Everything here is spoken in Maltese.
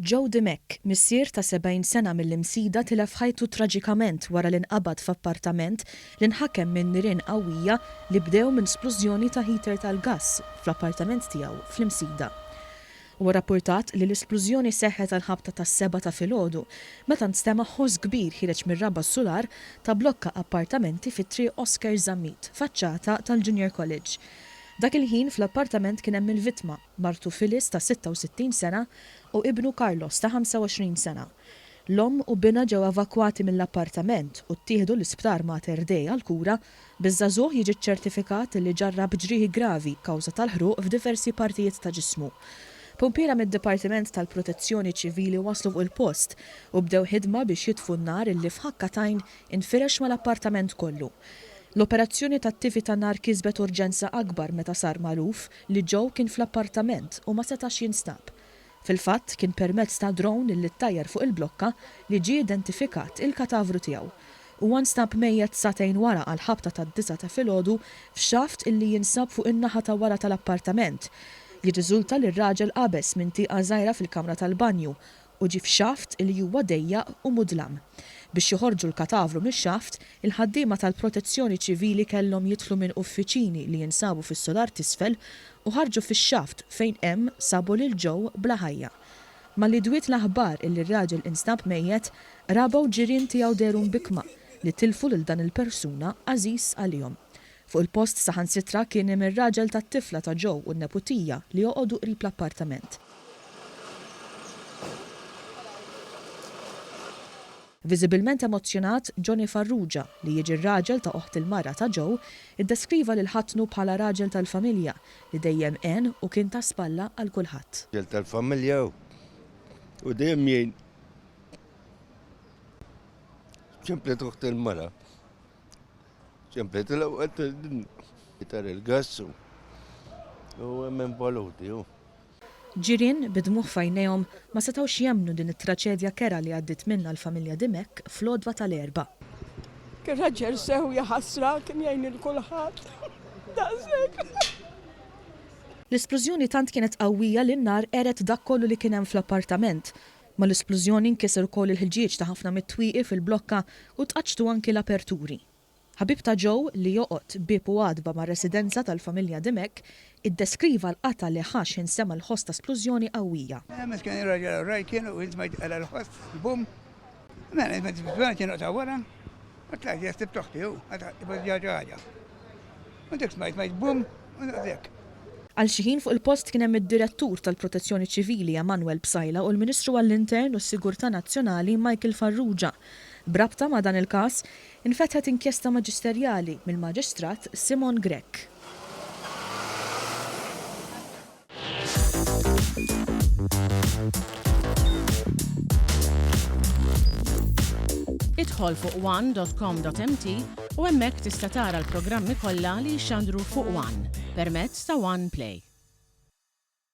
Joe Dimech, missier ta' 70 sena mill-Imsida tilef ħajtu traġikament wara l-nqabad f'appartament li nħakem minn N-Nirien qawwija li bdew minn splużjoni ta' heater tal-gass fl-appartament tiegħu fl-Imsida. Huwa rappurtat li l-isplużjoni seħħet għal-ħabta tas-7 ta' filgħodu meta nstema' ħoss kbir ħireġ mir-raba solar ta' blokka appartamenti fit-triq Oscar Zammit, faċċata tal-Junior College. Dak il-ħin fl-appartament kien hemm il-vittma, martu Phyllis ta' 66 sena u ibnu Carlos ta' 25 sena. L-omm u bina ġew evakwati mill-appartament u ttieħdu l-isptar Mater Dei għall-kura biż-żagħzugħ jiġi ċertifikat li ġarrab ġrieħi gravi kawża tal-ħruq f'diversi partijiet ta' ġismu. Pompiera mid-Dipartiment tal-Protezzjoni Ċivili waslu fuq il-post u bdew ħidma biex jitfu n-nar illi f'ħakkatajn infirex mal-appartament kollu. L-operazzjoni tat-tifi tan-nar kisbet urġenza akbar meta sar magħruf li Joe kien fl-appartament u ma setax jinstab. Fil-fatt kien permezz ta' drone li ttajjar fuq il-blokka li ġie identifikat il-katavru tiegħu. Huwa nstab mejjed satejn wara għal ħabta tad-9 ta' filgħodu f'xaft illi jinsab fuq in-naħa ta' wara tal-appartament. Jirriżulta li r-raġel qabeż minn tieqa żgħira fil-kamra tal-banju u ġie f'xaft illi huwa dejjaq u mudlam. Biex joħorġu l-katavru mix-xaft, il-ħaddiema tal-Protezzjoni Ċivili kellhom jidħlu minn uffiċini li jinsabu fis-solar t'isfel u ħarġu fix-xaft fejn hemm sabu lil Joe bla ħajja. Malli dwiet l-aħbar illi r-raġel instab mejjed, rabaw ġirien tiegħu derhom bikma li tilfu lil dan il-persuna għażiż għalihom. Fuq il-post saħansitra kien hemm ir-raġel tat-tifla ta' Joe u n-neputija li joqogħdu qrib l-appartament. Viżibilment emozzjonat, Johnny Farrugia, li jiġi r-raġel ta' oħt il-mara ta' Joe, iddeskriva lil ħatnu bħala raġel tal-familja li dejjem għen u kien ta' spalla għal kulħadd. Raġel tal-familja u dejjem jgħin. ċemplet oħt il-mara. ċemplet il-awqat tal-gass u hemm involuti. Ġirien bidmuh fajnejhom ma setgħux jemmnu din it-traċedja kera li għaddiet minnha l-familja Dimech fl-għodwa tal-Erbgħa. Kien raġel sew ħasra kien jgħin il kulħadd. L-isplużjoni tant kienet qawwija li n-nar qeret dak kollu li kien hemm fl-appartament. Ma l-isplużjoni nkiser ukoll il-ħġieġ ta' ħafna mit-twieqi fil-blokka u tqaċtu anki l-aperturi. Ħabib ta' Joe li joqgħod bib u għadba ma' residenza tal-familja Dimech iddeskriva l-qata li ħax insema l-ħoss ta' splużjoni qawwija. Kien ir-raġel raj kienu u jizmajt għala l-ħoss il-bum. Mela jizmajt il-splużjoni kienu ta' wara, u tlajt jastib toħti hu, għata ħaġa. U dik smajt majt bum, u dik. Għal xi ħin fuq il-post kien hemm id-direttur tal-Protezzjoni Ċivili Emanuel Bsajla u l-Ministru għall-Intern u s-Sigurtà Nazzjonali Michael Farrugia. Brabta ma' dan il-każ infetħet inkjesta maġisterjali mill-Maġistrat Simon Grek. Idħol fuq one.com.mt u hemmhekk tista' tara l-programmi kollha li jxandru fuq One permezz ta' One Play.